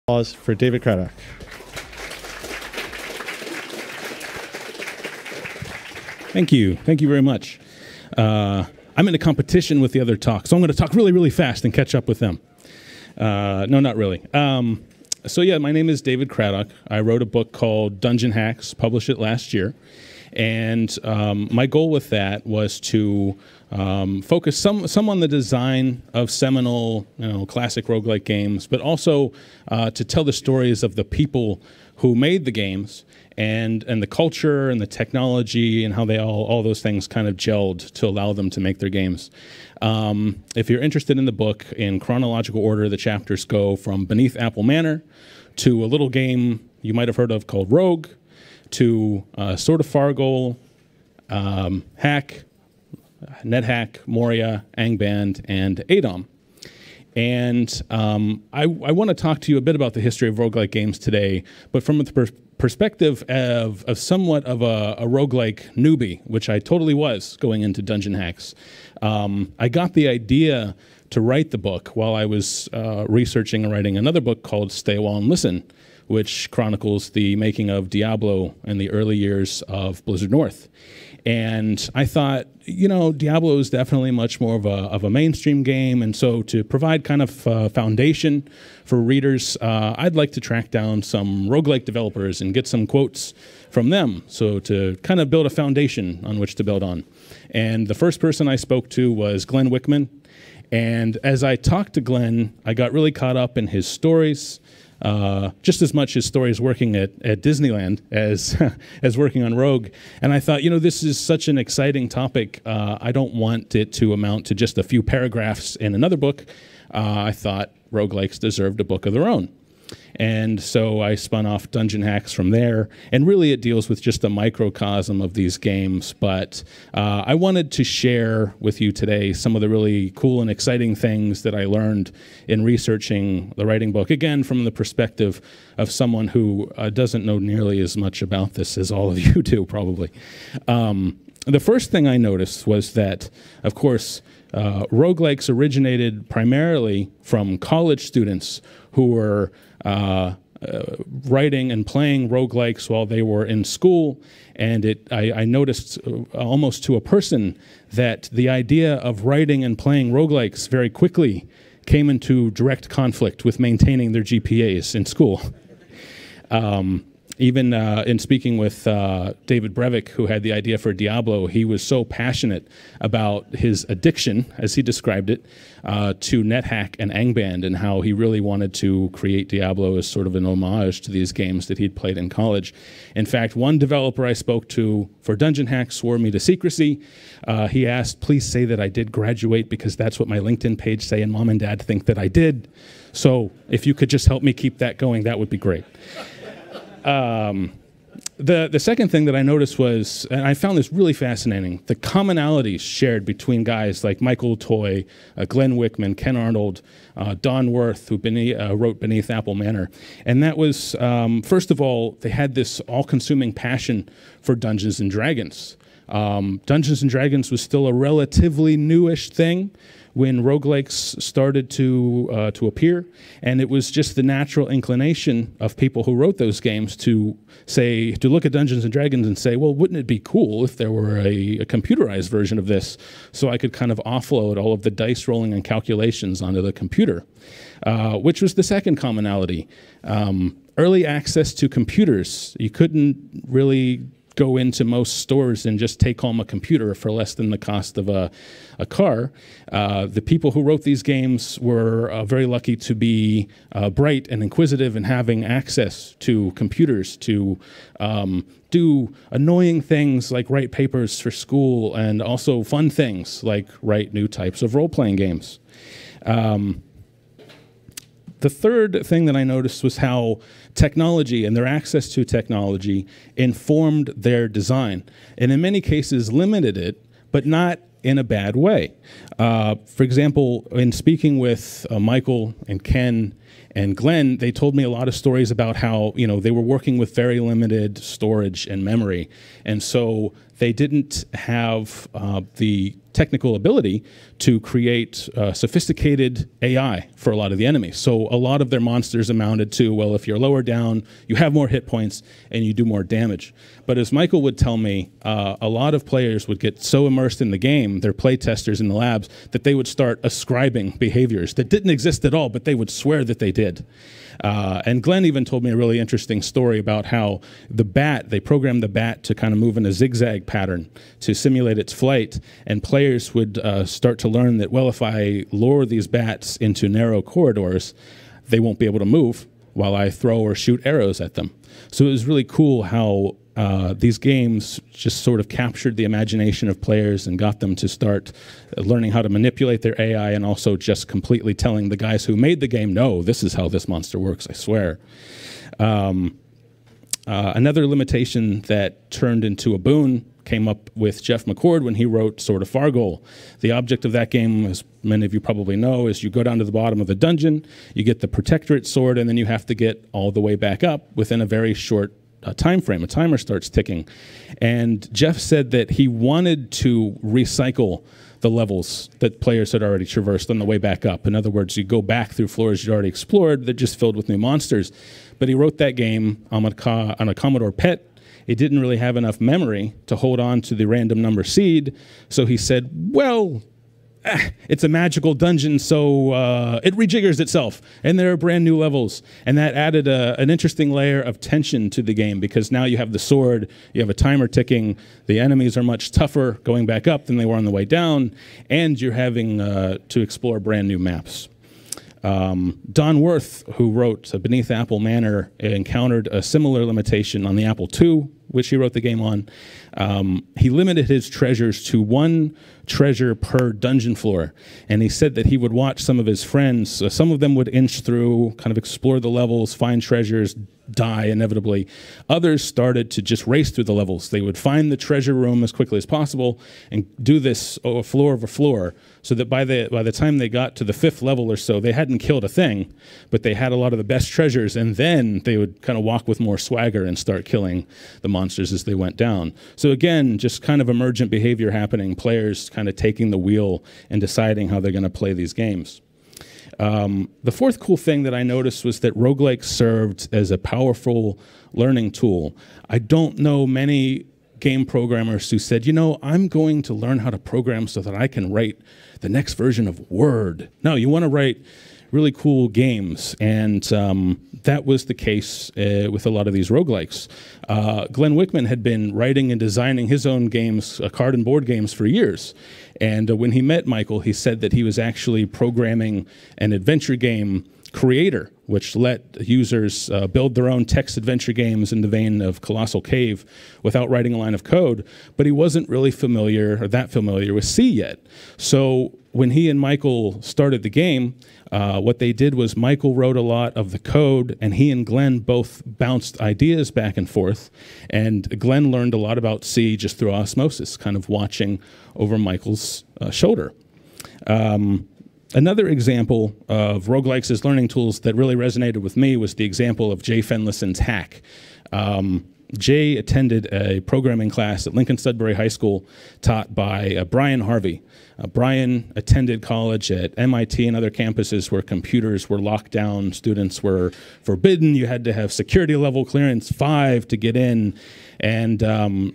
Applause for David Craddock. Thank you. Thank you very much. I'm in a competition with the other talk, so I'm going to talk really, really fast and catch up with them. No, not really. So yeah, my name is David Craddock. I wrote a book called Dungeon Hacks, published it last year. And my goal with that was to focus some on the design of seminal, classic roguelike games, but also to tell the stories of the people who made the games and the culture and the technology and how they all those things kind of gelled to allow them to make their games. If you're interested in the book, in chronological order, the chapters go from Beneath Apple Manor to a little game you might have heard of called Rogue, to Sword of Fargoal, Hack, NetHack, Moria, Angband, and Adom. And I want to talk to you a bit about the history of roguelike games today, but from the perspective of somewhat of a roguelike newbie, which I totally was going into Dungeon Hacks. I got the idea to write the book while I was researching and writing another book called Awhile and Listen, which chronicles the making of Diablo in the early years of Blizzard North. And I thought, Diablo is definitely much more of a mainstream game, and so to provide kind of foundation for readers, I'd like to track down some roguelike developers and get some quotes from them, so to kind of build a foundation on which to build on. And the first person I spoke to was Glenn Wickman, and as I talked to Glenn, I got really caught up in his stories, just as much his stories working at Disneyland as working on Rogue. And I thought, this is such an exciting topic. I don't want it to amount to just a few paragraphs in another book. I thought roguelikes deserved a book of their own. And so I spun off Dungeon Hacks from there, and really it deals with just a microcosm of these games, but I wanted to share with you today some of the really cool and exciting things that I learned in researching the writing book, again from the perspective of someone who doesn't know nearly as much about this as all of you do, probably. The first thing I noticed was that, of course, roguelikes originated primarily from college students who were writing and playing roguelikes while they were in school, and I noticed almost to a person that the idea of writing and playing roguelikes very quickly came into direct conflict with maintaining their GPAs in school. Even in speaking with David Brevik, who had the idea for Diablo, he was so passionate about his addiction, as he described it, to NetHack and Angband, and how he really wanted to create Diablo as sort of an homage to these games that he'd played in college. In fact, one developer I spoke to for Dungeon Hacks swore me to secrecy. He asked, please say that I did graduate, because that's what my LinkedIn page say, and Mom and Dad think that I did. So if you could just help me keep that going, that would be great. The second thing that I noticed was, and I found this really fascinating, the commonalities shared between guys like Michael Toy, Glenn Wickman, Ken Arnold, Don Worth, who wrote Beneath Apple Manor. And that was, first of all, they had this all-consuming passion for Dungeons and Dragons. Dungeons and Dragons was still a relatively newish thing when roguelikes started to appear, and it was just the natural inclination of people who wrote those games to look at Dungeons and Dragons and say, well, wouldn't it be cool if there were a computerized version of this, so I could kind of offload all of the dice rolling and calculations onto the computer, which was the second commonality. Early access to computers. You couldn't really go into most stores and just take home a computer for less than the cost of a car. The people who wrote these games were very lucky to be bright and inquisitive and having access to computers to do annoying things like write papers for school, and also fun things like write new types of role-playing games. The third thing that I noticed was how technology and their access to technology informed their design, and in many cases limited it, but not in a bad way. For example, in speaking with Michael and Ken and Glenn, they told me a lot of stories about how they were working with very limited storage and memory, and so they didn't have the technical ability to create sophisticated AI for a lot of the enemies. So a lot of their monsters amounted to, well, if you're lower down, you have more hit points and you do more damage. But as Michael would tell me, a lot of players would get so immersed in the game, their play testers in the labs, that they would start ascribing behaviors that didn't exist at all, but they would swear that they did. And Glenn even told me a really interesting story about how they programmed the bat to kind of move in a zigzag pattern to simulate its flight, and players would start to learn that, well, if I lure these bats into narrow corridors, they won't be able to move while I throw or shoot arrows at them. So it was really cool how these games just sort of captured the imagination of players and got them to start learning how to manipulate their AI, and also just completely telling the guys who made the game, no, this is how this monster works, I swear. Another limitation that turned into a boon came up with Jeff McCord when he wrote Sword of Fargoal. The object of that game, as many of you probably know, is you go down to the bottom of the dungeon, you get the Protectorate sword, and then you have to get all the way back up within a very short time frame. A timer starts ticking. And Jeff said that he wanted to recycle the levels that players had already traversed on the way back up. In other words, you go back through floors you'd already explored, they're just filled with new monsters. But he wrote that game on a Commodore PET. It didn't really have enough memory to hold on to the random number seed, so he said, well, it's a magical dungeon, so it rejiggers itself, and there are brand new levels. And that added an interesting layer of tension to the game, because now you have the sword, you have a timer ticking, the enemies are much tougher going back up than they were on the way down, and you're having to explore brand new maps. Don Worth, who wrote Beneath Apple Manor, encountered a similar limitation on the Apple II, which he wrote the game on. He limited his treasures to 1 treasure per dungeon floor, and he said that he would watch some of his friends. Some of them would inch through, kind of explore the levels, find treasures, die inevitably. Others started to just race through the levels. They would find the treasure room as quickly as possible and do this floor over floor, so that by the time they got to the 5th level or so, they hadn't killed a thing, but they had a lot of the best treasures, and then they would kind of walk with more swagger and start killing the monsters as they went down. So again, just kind of emergent behavior happening, players kind of taking the wheel and deciding how they're going to play these games. The fourth cool thing that I noticed was that roguelike served as a powerful learning tool. I don't know many game programmers who said, you know, I'm going to learn how to program so that I can write the next version of Word. No, you want to write really cool games, and that was the case with a lot of these roguelikes. Glenn Wickman had been writing and designing his own games, card and board games, for years. And when he met Michael, he said that he was actually programming an adventure game creator, which let users build their own text adventure games in the vein of Colossal Cave without writing a line of code, but he wasn't really familiar, or that familiar, with C yet. So when he and Michael started the game, what they did was Michael wrote a lot of the code, and he and Glenn both bounced ideas back and forth, and Glenn learned a lot about C just through osmosis, kind of watching over Michael's shoulder. Another example of roguelikes as learning tools that really resonated with me was the example of Jay Fendlassen's Hack. Jay attended a programming class at Lincoln Sudbury High School taught by Brian Harvey. Brian attended college at MIT and other campuses where computers were locked down, students were forbidden, you had to have security level clearance 5 to get in, and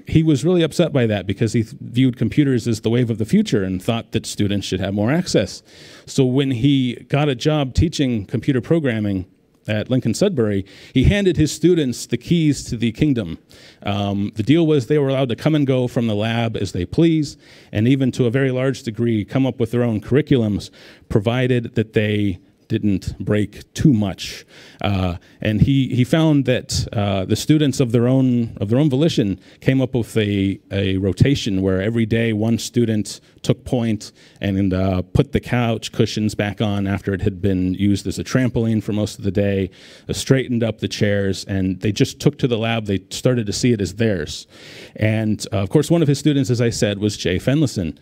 he was really upset by that because he viewed computers as the wave of the future and thought that students should have more access. So when he got a job teaching computer programming at Lincoln Sudbury, he handed his students the keys to the kingdom. The deal was they were allowed to come and go from the lab as they please, and even to a very large degree come up with their own curriculums, provided that they didn't break too much. And he found that the students of their own volition came up with a rotation where every day one student took point and put the couch cushions back on after it had been used as a trampoline for most of the day, straightened up the chairs, and they just took to the lab. They started to see it as theirs. And of course, one of his students, as I said, was Jay Fendlassen.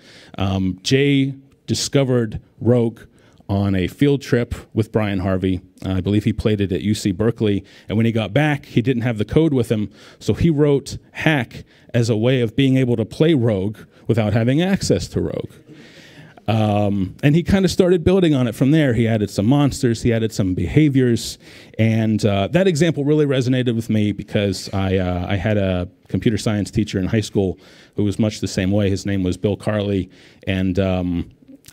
Jay discovered Rogue on a field trip with Brian Harvey. I believe he played it at UC Berkeley, and when he got back, he didn't have the code with him, so he wrote Hack as a way of being able to play Rogue without having access to Rogue. And he kind of started building on it from there. He added some monsters, he added some behaviors, and that example really resonated with me because I had a computer science teacher in high school who was much the same way. His name was Bill Carley, and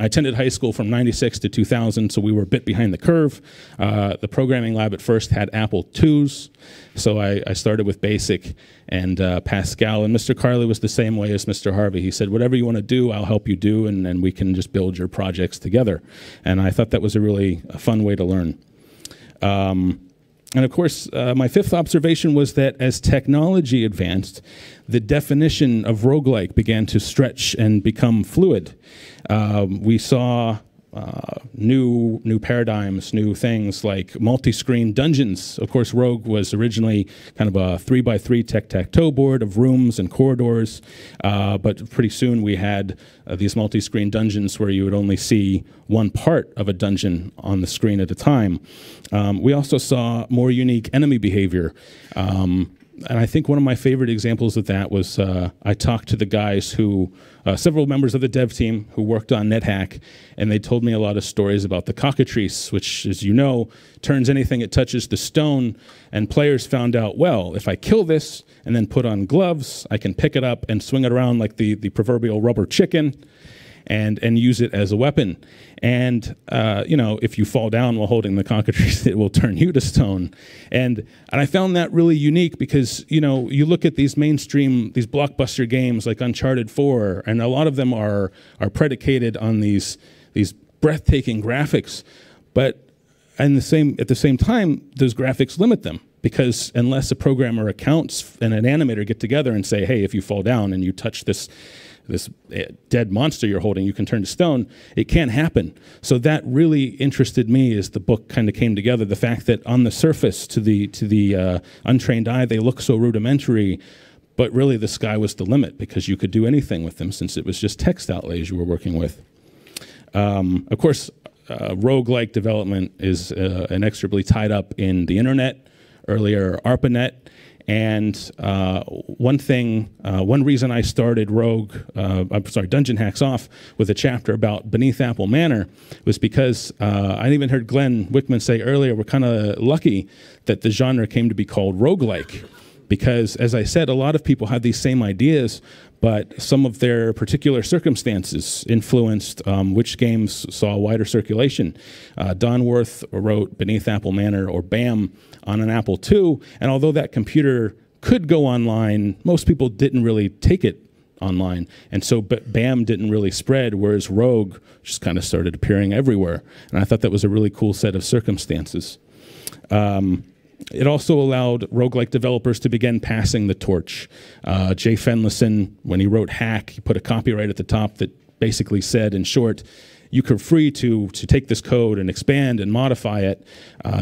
I attended high school from 96 to 2000, so we were a bit behind the curve. The programming lab at first had Apple IIs, so I started with BASIC and Pascal, and Mr. Carley was the same way as Mr. Harvey. He said, whatever you want to do, I'll help you do, and we can just build your projects together. And I thought that was a really fun way to learn. And of course, my fifth observation was that as technology advanced, the definition of roguelike began to stretch and become fluid. We saw new paradigms, new things like multi-screen dungeons. Of course, Rogue was originally kind of a 3x3 tic-tac-toe board of rooms and corridors, but pretty soon we had these multi-screen dungeons where you would only see one part of a dungeon on the screen at a time. We also saw more unique enemy behavior. And I think one of my favorite examples of that was I talked to the guys who, several members of the dev team who worked on NetHack, and they told me a lot of stories about the cockatrice, which, as you know, turns anything it touches to stone. And players found out, well, if I kill this and then put on gloves, I can pick it up and swing it around like the proverbial rubber chicken and use it as a weapon. And, you know, if you fall down while holding the cockatrice, it will turn you to stone. And I found that really unique because, you know, you look at these mainstream, these blockbuster games like Uncharted 4, and a lot of them are predicated on these breathtaking graphics. But at the same time, those graphics limit them. Because unless a programmer accounts and an animator get together and say, hey, if you fall down and you touch this dead monster you're holding, you can turn to stone, it can't happen. So that really interested me as the book kind of came together. The fact that on the surface, to the untrained eye, they look so rudimentary, but really the sky was the limit because you could do anything with them since it was just text outlays you were working with. Of course, roguelike development is inexorably tied up in the internet, earlier ARPANET. And one reason I started Dungeon Hacks off with a chapter about Beneath Apple Manor was because I even heard Glenn Wickman say earlier, we're kind of lucky that the genre came to be called roguelike. Because, as I said, a lot of people had these same ideas, but some of their particular circumstances influenced which games saw wider circulation. Don Worth wrote Beneath Apple Manor, or BAM, on an Apple II, and although that computer could go online, most people didn't really take it online. And so BAM didn't really spread, whereas Rogue just kind of started appearing everywhere. And I thought that was a really cool set of circumstances. It also allowed roguelike developers to begin passing the torch. Jay Fendlassen, when he wrote Hack, he put a copyright at the top that basically said, in short, you are free to take this code and expand and modify it,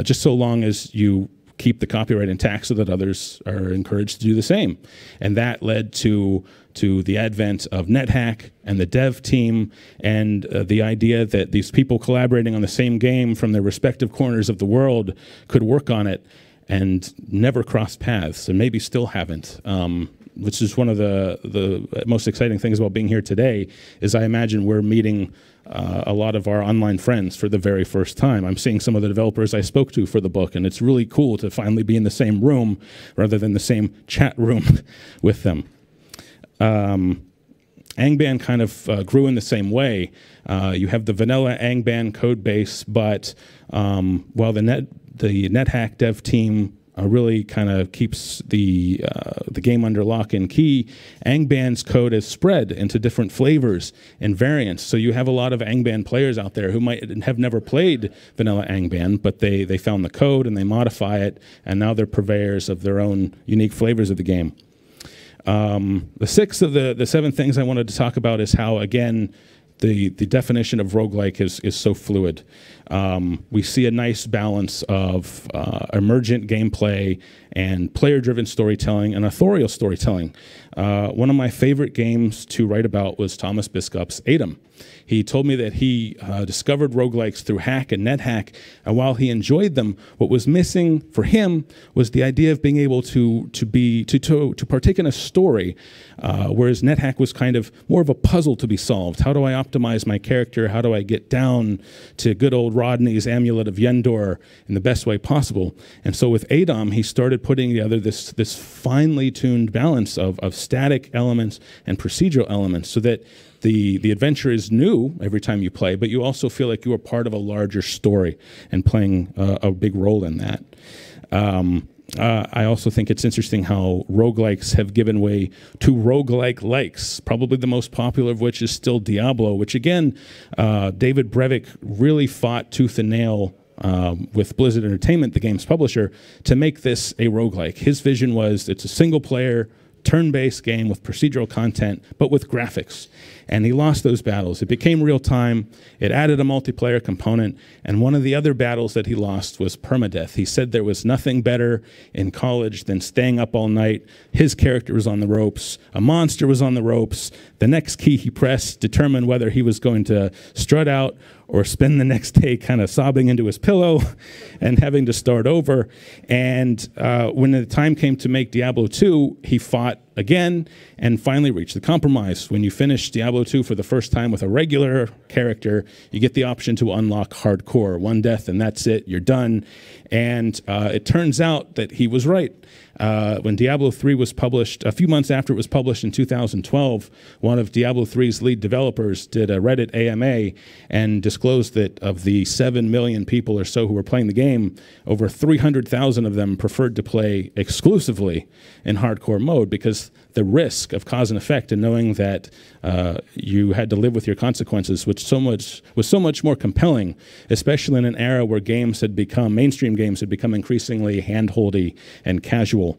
just so long as you keep the copyright intact so that others are encouraged to do the same. And that led to the advent of NetHack and the dev team and the idea that these people collaborating on the same game from their respective corners of the world could work on it and never cross paths, and maybe still haven't, which is one of the most exciting things about being here today, is I imagine we're meeting a lot of our online friends for the very first time. I'm seeing some of the developers I spoke to for the book, and it's really cool to finally be in the same room rather than the same chat room with them. Angband kind of grew in the same way. You have the vanilla Angband code base, but while the NetHack dev team really kind of keeps the game under lock and key, Angband's code is spread into different flavors and variants. So you have a lot of Angband players out there who might have never played vanilla Angband, but they found the code and they modify it, and now they're purveyors of their own unique flavors of the game. The sixth of the seven things I wanted to talk about is how, again, the definition of roguelike is so fluid. We see a nice balance of emergent gameplay and player-driven storytelling and authorial storytelling. One of my favorite games to write about was Thomas Biscup's Atom. He told me that he discovered roguelikes through Hack and NetHack, and while he enjoyed them, what was missing for him was the idea of being able to partake in a story, whereas NetHack was kind of more of a puzzle to be solved. How do I optimize my character? How do I get down to good old Rodney's Amulet of Yendor in the best way possible? And so with ADOM, he started putting together this finely tuned balance of static elements and procedural elements, so that the adventure is new every time you play, but you also feel like you are part of a larger story and playing a big role in that. I also think it's interesting how roguelikes have given way to roguelike likes, probably the most popular of which is still Diablo, which again, David Brevik really fought tooth and nail with Blizzard Entertainment, the game's publisher, to make this a roguelike. His vision was it's a single-player, turn-based game with procedural content, but with graphics. And he lost those battles. It became real-time. It added a multiplayer component. And one of the other battles that he lost was permadeath. He said there was nothing better in college than staying up all night. His character was on the ropes. A monster was on the ropes. The next key he pressed determined whether he was going to strut out or spend the next day kind of sobbing into his pillow and having to start over. And when the time came to make Diablo 2, he fought again and finally reached the compromise. When you finish Diablo 2 for the first time with a regular character, you get the option to unlock hardcore. One death and that's it, you're done. And it turns out that he was right. When Diablo 3 was published, a few months after it was published in 2012, one of Diablo 3's lead developers did a Reddit AMA and disclosed that of the 7 million people or so who were playing the game, over 300,000 of them preferred to play exclusively in hardcore mode, because the risk of cause and effect and knowing that you had to live with your consequences was so much more compelling, especially in an era where mainstream games had become increasingly hand-holdy and casual.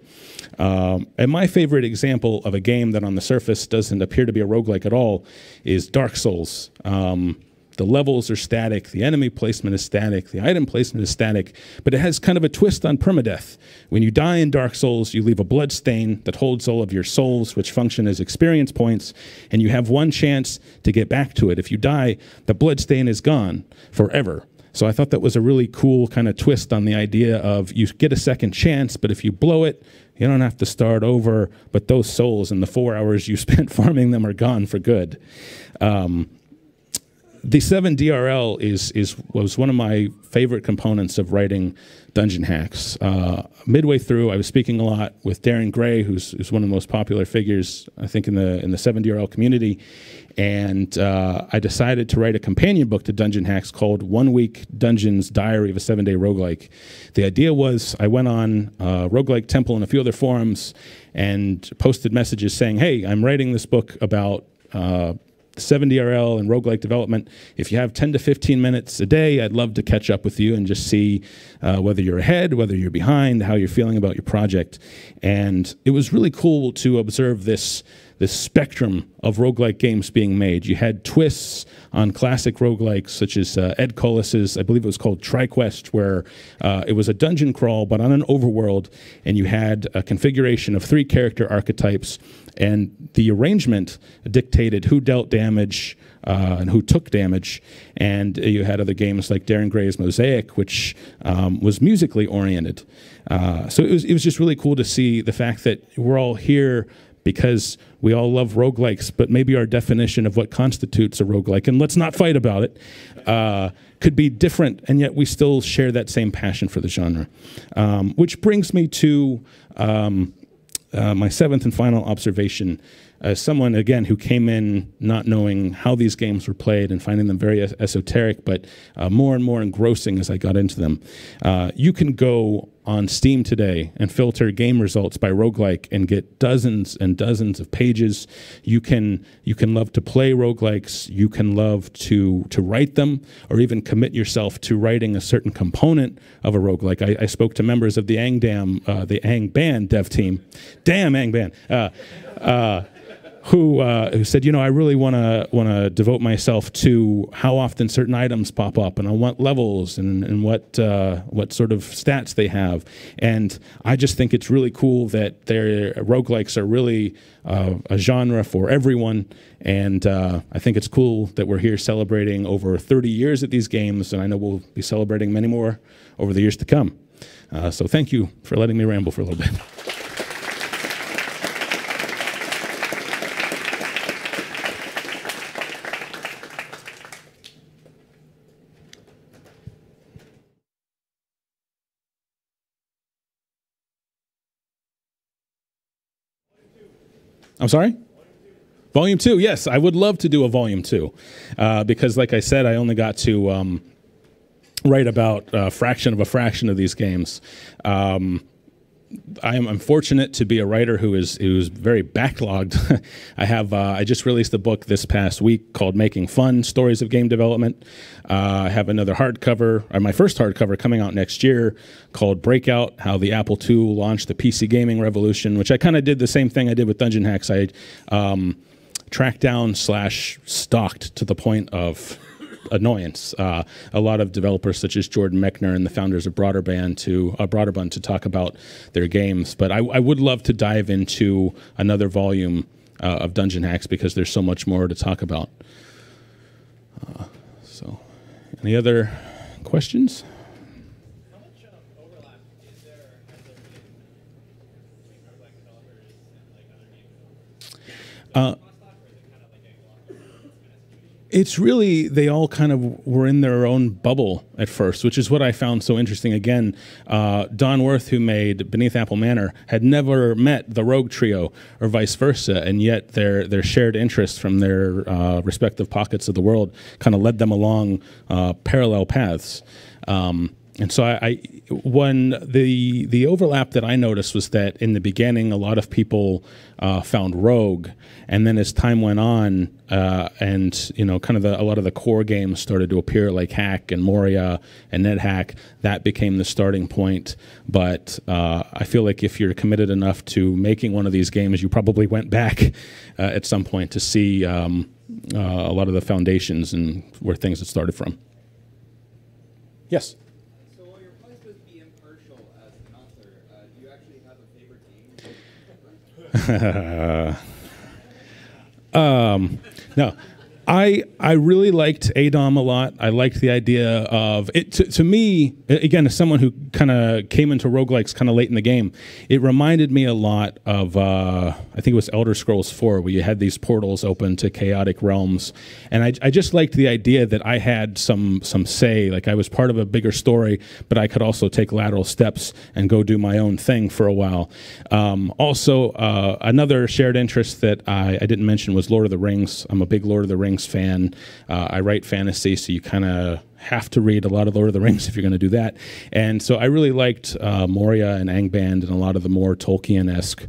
And my favorite example of a game that on the surface doesn't appear to be a roguelike at all is Dark Souls. The levels are static, the enemy placement is static, the item placement is static, but it has kind of a twist on permadeath. When you die in Dark Souls, you leave a blood stain that holds all of your souls, which function as experience points, and you have one chance to get back to it. If you die, the blood stain is gone forever. So I thought that was a really cool kind of twist on the idea of you get a second chance, but if you blow it, you don't have to start over, but those souls and the 4 hours you spent farming them are gone for good. The 7DRL was one of my favorite components of writing dungeon hacks. Midway through, I was speaking a lot with Darren Gray, who's one of the most popular figures, I think, in the 7DRL community, and I decided to write a companion book to dungeon hacks called 1 Week Dungeon's Diary of a 7-Day Roguelike. The idea was I went on Roguelike Temple and a few other forums and posted messages saying, hey, I'm writing this book about 7DRL and roguelike development. If you have 10 to 15 minutes a day, I'd love to catch up with you and just see whether you're ahead, whether you're behind, how you're feeling about your project. And it was really cool to observe this spectrum of roguelike games being made. You had twists on classic roguelikes, such as Ed Collis's, I believe it was called TriQuest, where it was a dungeon crawl, but on an overworld, and you had a configuration of 3 character archetypes, and the arrangement dictated who dealt damage and who took damage. And you had other games like Darren Gray's Mosaic, which was musically oriented. So it was just really cool to see the fact that we're all here because we all love roguelikes, but maybe our definition of what constitutes a roguelike, and let's not fight about it, could be different, and yet we still share that same passion for the genre. Which brings me to my 7th and final observation. As someone, again, who came in not knowing how these games were played and finding them very esoteric, but more and more engrossing as I got into them. You can go on Steam today and filter game results by roguelike and get dozens and dozens of pages. You can love to play roguelikes. You can love to write them, or even commit yourself to writing a certain component of a roguelike. I spoke to members of the Angband dev team. Damn Angband. who said, you know, I really want to devote myself to how often certain items pop up and on what levels and what sort of stats they have. And I just think it's really cool that their roguelikes are really a genre for everyone. And I think it's cool that we're here celebrating over 30 years at these games, and I know we'll be celebrating many more over the years to come. So thank you for letting me ramble for a little bit. I'm sorry? Volume 2, yes, I would love to do a Volume 2 because, like I said, I only got to write about a fraction of these games. I'm fortunate to be a writer who's very backlogged. I just released a book this past week called Making Fun: Stories of Game Development. I have another hardcover, or my first hardcover, coming out next year called Breakout: How the Apple II Launched the PC Gaming Revolution, which I kind of did the same thing I did with Dungeon Hacks. I tracked down / stalked to the point of annoyance a lot of developers such as Jordan Mechner and the founders of Broderbund to talk about their games. But I would love to dive into another volume of Dungeon Hacks because there's so much more to talk about. So, any other questions? How much overlap is there, has there been between roguelike developers and like other game developers? It's really, they all kind of were in their own bubble at first, which is what I found so interesting. Again, Don Worth, who made Beneath Apple Manor, had never met the Rogue Trio or vice versa, and yet their shared interests from their respective pockets of the world kind of led them along parallel paths. And so when the overlap that I noticed was that in the beginning, a lot of people found Rogue, and then as time went on, and you know, kind of a lot of the core games started to appear, like Hack and Moria and NetHack, that became the starting point. But I feel like if you're committed enough to making one of these games, you probably went back at some point to see a lot of the foundations and where things had started from. Yes. No, I really liked ADOM a lot. I liked the idea of it. To me, again, as someone who kind of came into roguelikes kind of late in the game, it reminded me a lot of, I think it was Elder Scrolls 4, where you had these portals open to chaotic realms. And I just liked the idea that I had some say, like I was part of a bigger story, but I could also take lateral steps and go do my own thing for a while. Also, another shared interest that I didn't mention was Lord of the Rings. I'm a big Lord of the Rings fan. I write fantasy, so you kind of have to read a lot of Lord of the Rings if you're going to do that. And so I really liked Moria and Angband and a lot of the more Tolkien-esque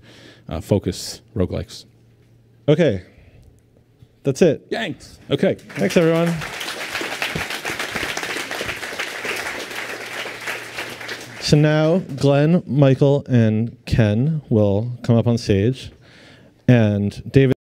focus roguelikes. Okay. That's it. Thanks. Okay. Thanks, everyone. So now Glenn, Michael, and Ken will come up on stage. And David